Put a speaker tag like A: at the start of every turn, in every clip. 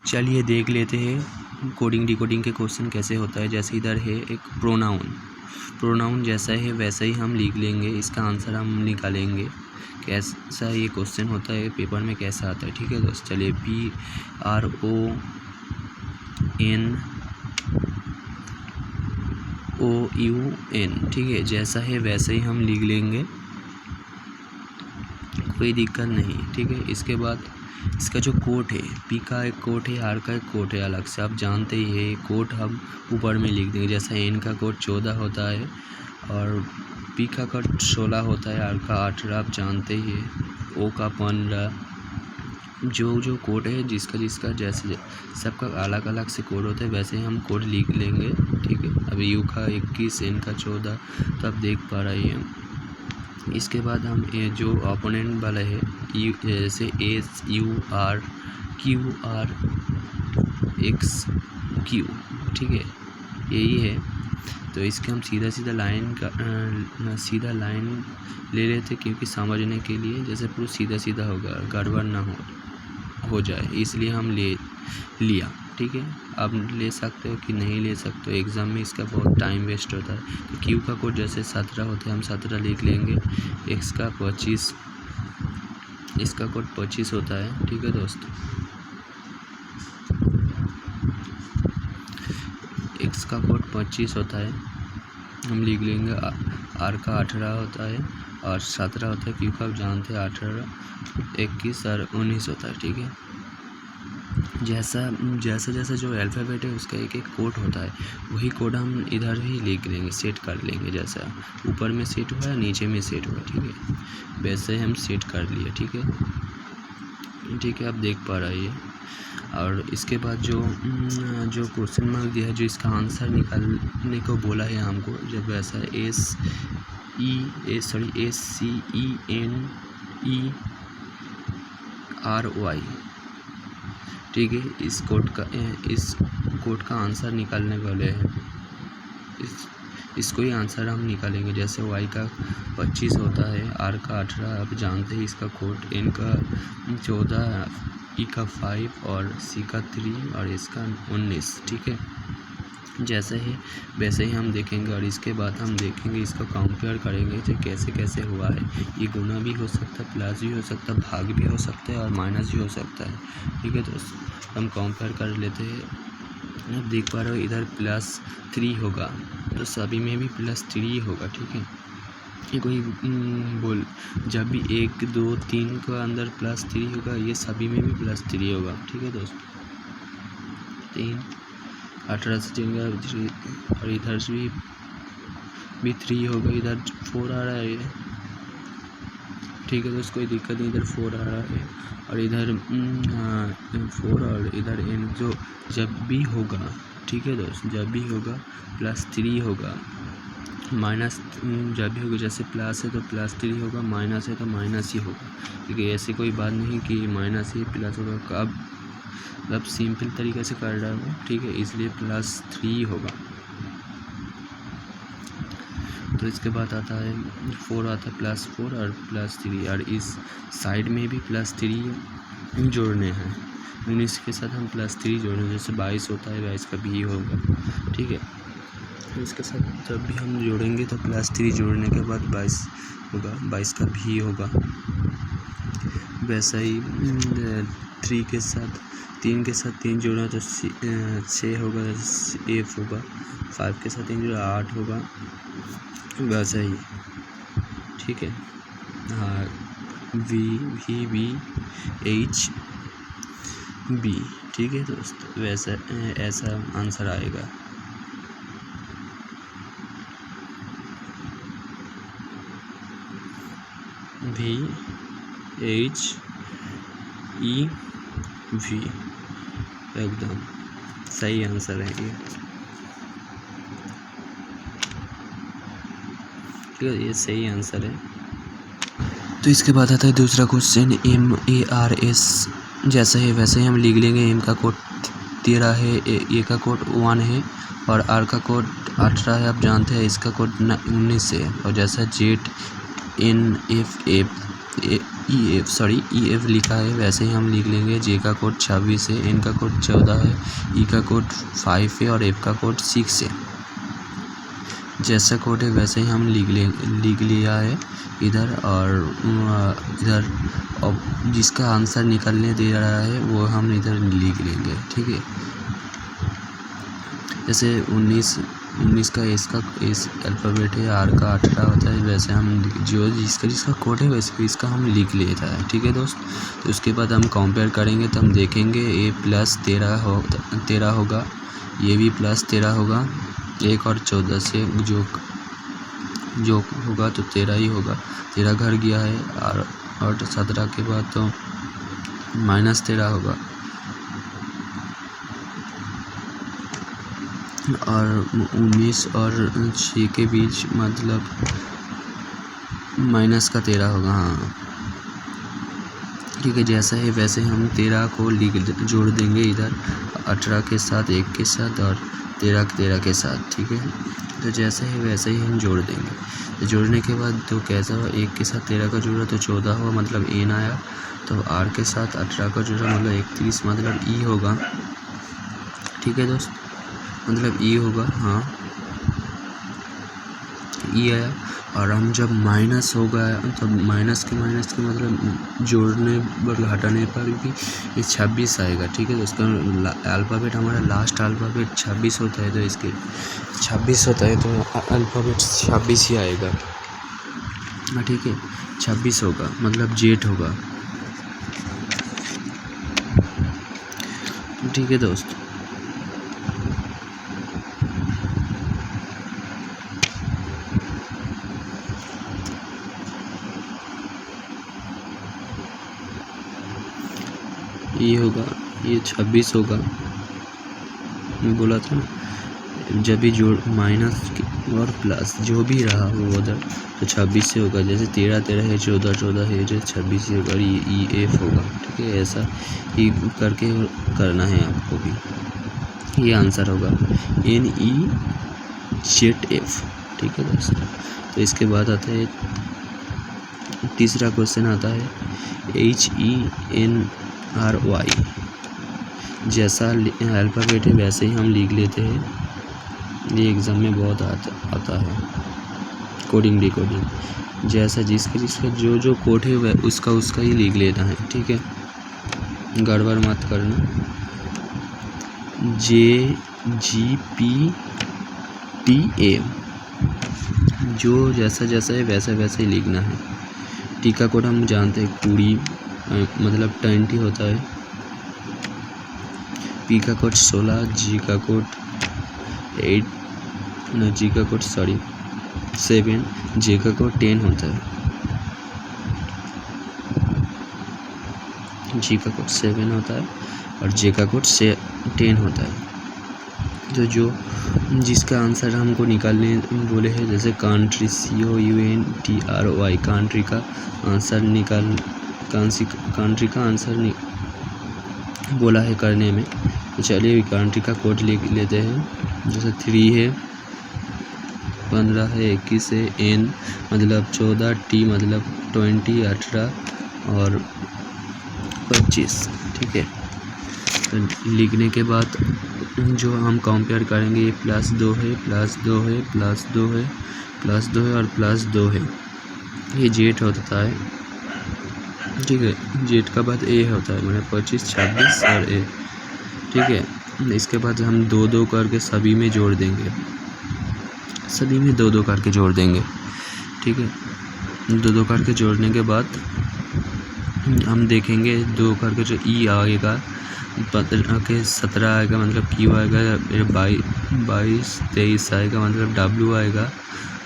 A: चलिए देख लेते हैं कोडिंग डिकोडिंग के क्वेश्चन कैसे होता है। जैसे इधर है एक प्रोनाउन जैसा है वैसा ही हम लिख लेंगे, इसका आंसर हम निकालेंगे। कैसा ये क्वेश्चन होता है, पेपर में कैसा आता है। ठीक है दोस्त, चलिए PRONOUN, ठीक है, जैसा है वैसे ही हम लिख लेंगे, कोई दिक्कत नहीं। ठीक है, इसके बाद इसका जो कोट है, पी का एक कोट है, आर का एक कोट है अलग से, आप जानते ही है। कोट हम ऊपर में लिख देंगे, जैसा एन का कोट 14 होता है और पी का कोट 16 होता है, आर का 18 आप जानते ही है, ओ का 15। जो कोड है जिसका जैसे सबका अलग अलग से कोड होता है वैसे ही हम कोड लिख लेंगे। ठीक है, अभी यू का 21, एन का 14, तो आप देख पा रहे हैं। इसके बाद हम ये जो ओपोनेंट वाला है जैसे SURQRXQ, ठीक है, यही है। तो इसके हम सीधा लाइन ले लेते क्योंकि समझने के लिए, जैसे पूरा सीधा होगा, गड़बड़ ना हो जाए, इसलिए हम लिया। ठीक है, आप ले सकते हो कि नहीं ले सकते हो, एग्ज़ाम में इसका बहुत टाइम वेस्ट होता है। तो क्यू का कोड जैसे 17 होता है, हम 17 लिख लेंगे। एक्स का 25, इसका कोड 25 होता है। ठीक है दोस्त, एक्स का कोड 25 होता है, हम लिख लेंगे। आर का 18 होता है और 17 होता है, क्यू का आप जानते हैं 18, 21 और 19 होता है। ठीक है, जैसा जो अल्फ़ाबेट है उसका एक कोड होता है, वही कोड हम इधर ही लिख लेंगे, सेट कर लेंगे। जैसा ऊपर में सेट हुआ है, नीचे में सेट हुआ, ठीक है, वैसे हम सेट कर लिए। ठीक है, आप देख पा रहे हैं। और इसके बाद जो क्वेश्चन मार्क दिया है, जो इसका आंसर निकालने को बोला है हमको, जब वैसा SCENERY, ठीक है, इस कोड का आंसर निकालने वाले हैं। इसको ही आंसर हम निकालेंगे। जैसे वाई का 25 होता है, आर का 18 आप जानते हैं इसका कोड, एन का 14, ई का 5 और सी का 3 और इसका 19। ठीक है, जैसे ही वैसे ही हम देखेंगे। और इसके बाद हम देखेंगे, इसको कंपेयर करेंगे कि कैसे हुआ है। ये गुना भी हो सकता है, प्लस भी हो सकता है, भाग भी हो सकता है और माइनस भी हो सकता है। ठीक है, तो हम कंपेयर कर लेते हैं। आप देख पा रहे हो इधर +3 होगा, तो सभी में भी +3 होगा। ठीक है, ये कोई जब भी 1, 2, 3 का अंदर +3 होगा, ये सभी में भी +3 होगा। ठीक है दोस्त, 3 18 से जाएगा और इधर से भी 3 होगा, इधर 4 आ रहा है। ठीक है दोस्त, कोई दिक्कत नहीं, इधर 4 आ रहा है और इधर 4 और इधर एन जो जब भी होगा। ठीक है दोस्त, जब भी होगा +3 होगा, माइनस जब भी होगा, जैसे प्लस है तो +3 होगा, माइनस है तो माइनस ही होगा। ठीक है, ऐसी कोई बात नहीं कि माइनस ही प्लस होगा, अब सिंपल तरीके से कर रहा हूँ। ठीक है, इसलिए +3 होगा। तो इसके बाद आता है 4 आता है, +4 और +3, और इस साइड में भी +3 जोड़ने हैं। 19 के साथ हम +3 जोड़ने, जैसे 22 होता है, 22 का भी होगा। ठीक है, तो इसके साथ जब भी हम जोड़ेंगे तो +3 जोड़ने के बाद 22 होगा, 22 का भी होगा। वैसा ही 3 के साथ 3 जोड़ा तो 6 होगा, 8 होगा। 5 के साथ 3 जोड़ा 8 होगा, वैसा ही। ठीक है, हाँ, VHB। ठीक है दोस्त, वैसा ऐसा आंसर आएगा। VHEV एकदम सही आंसर है ये। ठीक है, ये सही आंसर है। तो इसके बाद आता है दूसरा क्वेश्चन, MARS जैसा है वैसे ही हम लिख लेंगे। एम का कोड 13 है, ए का कोड 1 है और आर का कोड 18 है, आप जानते हैं। इसका कोड 19 है। और जैसा ZNFF ई एफ लिखा है वैसे ही हम लिख लेंगे। जे का कोड 26 है, एन का कोड 14 है, ई का कोड 5 है और एफ का कोड 6 है। जैसा कोड है वैसे ही हम लिख लिया है इधर। और इधर अब जिसका आंसर निकलने दे रहा है वो हम इधर लिख लेंगे, ठीक है। जैसे 19 का एस अल्फ़ाबेट है, आर का 18 होता है, वैसे हम जो जिसका कोड है वैसे इसका हम लिख लेता है, ठीक है दोस्त। तो उसके बाद हम कंपेयर करेंगे तो हम देखेंगे ए प्लस 13 होगा, ये भी प्लस 13 होगा, 1 और 14 से जो होगा तो 13 ही होगा। 13 घर गया है और 17 के बाद तो -13 होगा और 19 और 6 के बीच मतलब -13 होगा। हाँ ठीक है, जैसा है वैसे हम 13 को जोड़ देंगे इधर 18 के साथ, 1 के साथ और 13 के साथ, ठीक है। तो जैसे है वैसे ही हम जोड़ देंगे। तो जोड़ने के बाद तो कैसा हुआ, 1 के साथ 13 का जोड़ा तो 14 हुआ, मतलब एन आया। तो आर के साथ 18 का जोड़ा मतलब 31, मतलब ई होगा, ठीक है दोस्त, मतलब ई होगा। हाँ ई आया। और हम जब माइनस होगा तब माइनस के मतलब जोड़ने पर हटाने पर भी ये 26 आएगा, ठीक है। तो उसका अल्फ़ाबेट हमारा लास्ट अल्फ़ाबेट 26 होता है, तो इसके 26 होता है तो अल्फ़ाबेट 26 ही आएगा, ठीक है। 26 होगा मतलब जेट होगा, ठीक है दोस्त। ये होगा, ये 26 होगा, मैं बोला था ना। जब भी जोड़ माइनस और प्लस जो भी रहा वो उधर तो 26 से होगा। जैसे 13 है, 14 है, जो 26 से होगा। और ये ई एफ होगा, ठीक है। ऐसा ही करके करना है आपको भी। ये आंसर होगा NEZF, ठीक है दोस्तों। तो इसके बाद आता है तीसरा क्वेश्चन आता है HENRY। जैसा अल्फ़ाबेट है वैसे ही हम लिख लेते हैं। ये एग्ज़ाम में बहुत आता है, कोडिंग डिकोडिंग। जैसा जिसका जो कोड है वह उसका ही लिख लेना है, ठीक है, गड़बड़ मत करना। JGPTA जो जैसा है वैसा ही लिखना है। टी का कोड हम जानते हैं 20 मतलब 20 होता है। पी का कोड 16, जी का कोड 7, जे का कोड 10 होता है। जी का कोड 7 होता है और जे का कोड 10 होता है। तो जो जिसका आंसर हमको निकालने बोले हैं, जैसे कंट्री COUNTRY, कंट्री का आंसर बोला है करने में। तो चलिए कंट्री का कोड लिख लेते हैं। जैसे 3 है, 15 है, 21 है, N मतलब 14, T मतलब 20, 18 और 25, ठीक है। तो लिखने के बाद जो हम कंपेयर करेंगे, ये +2 है, +2 है, +2 है, +2 है और +2 है। ये जेट होता है, ठीक है। जेट का बाद ए होता है, मतलब 25, 26 और ए, ठीक है। इसके बाद हम 2-2 करके सभी में जोड़ देंगे, सभी में 2-2 करके जोड़ देंगे, ठीक है। 2-2 करके जोड़ने के बाद हम देखेंगे 2 करके जो ई आएगा 17 आएगा, मतलब क्यू आएगा। 22, 23 आएगा, मतलब डब्ल्यू आएगा।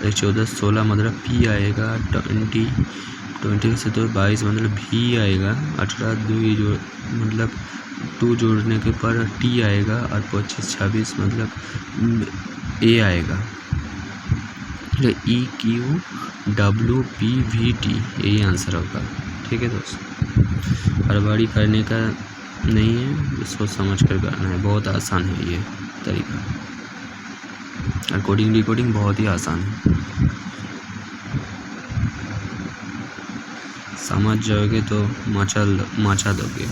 A: 14, 16 मतलब पी आएगा। 20 से तो 22 मतलब भी आएगा। 18, 2 जो मतलब 2 जोड़ने के पर टी आएगा और 25, 26 मतलब ए आएगा। EQWPVT यही आंसर होगा, ठीक है दोस्तों। हड़बड़ी करने का नहीं है, सोच समझ कर करना है। बहुत आसान है ये तरीका, और कोडिंग डिकोडिंग बहुत ही आसान है। समझ जाओगे तो मचा दोगे।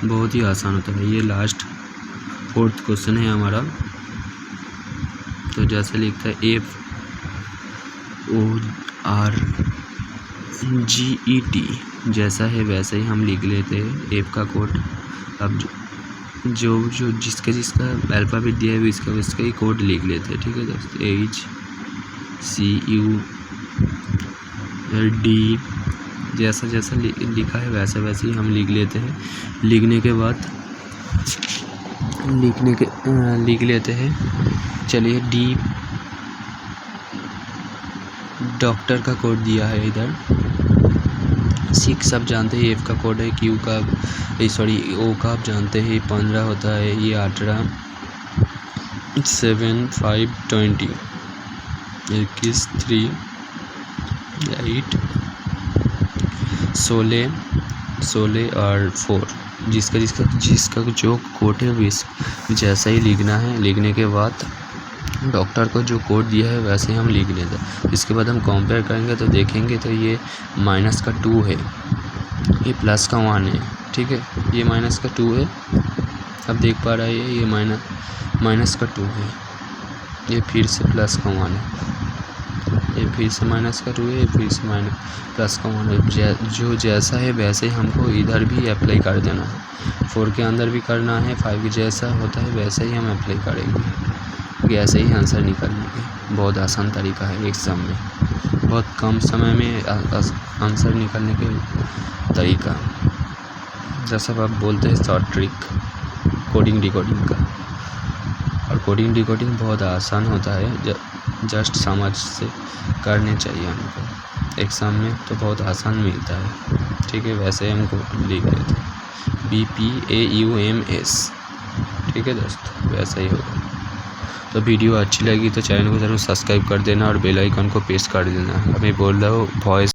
A: बहुत ही आसान होता है। ये लास्ट 4th क्वेश्चन है हमारा। तो जैसे लिखता है FORGET, जैसा है वैसा ही हम लिख लेते हैं एफ का कोड। अब जो जिसका अल्फ़ाबेट दिया है इसका ही कोड लिख लेते हैं। ठीक है दोस्तों, HCUD जैसा लिखा है वैसा ही हम लिख लेते हैं। लिखने के बाद लिख लेते हैं। चलिए D डॉक्टर का कोड दिया है इधर। C सब जानते हैं F का कोड है, O का आप जानते हैं 15 होता है, ये 18 7 5 20 21 3 8 16 और 4 जिसका जो कोड है जैसा ही लिखना है। लिखने के बाद डॉक्टर को जो कोड दिया है वैसे ही हम लिख लेते हैं। इसके बाद हम कंपेयर करेंगे तो देखेंगे तो ये माइनस का 2 है, ये प्लस का 1 है। ठीक है, ये माइनस का 2 है, अब देख पा रहा है ये माइनस का 2 है, ये फिर से प्लस का 1 है, ये फिर से माइनस का 2 है, ये फिर से प्लस का 1 है। जो जैसा है वैसे ही हमको इधर भी अप्लाई कर देना है। 4 के अंदर भी करना है, 5 जैसा होता है वैसे ही हम अप्लाई करेंगे, ऐसे ही आंसर निकालेंगे। बहुत आसान तरीका है एग्ज़ाम में, बहुत कम समय में आंसर निकालने के तरीका, जैसा आप बोलते हैं शॉर्ट ट्रिक कोडिंग डिकोडिंग का। और कोडिंग डिकोडिंग बहुत आसान होता है, जस्ट समझ से करने चाहिए हमको। एग्ज़ाम में तो बहुत आसान मिलता है। ठीक है, वैसे हमको लिख लेते हैं BPAUMS। ठीक है दोस्तों, वैसा ही होगा। तो वीडियो अच्छी लगी तो चैनल को ज़रूर सब्सक्राइब कर देना और बेल आइकन को प्रेस कर देना। अभी बोल रहा हूँ वॉइस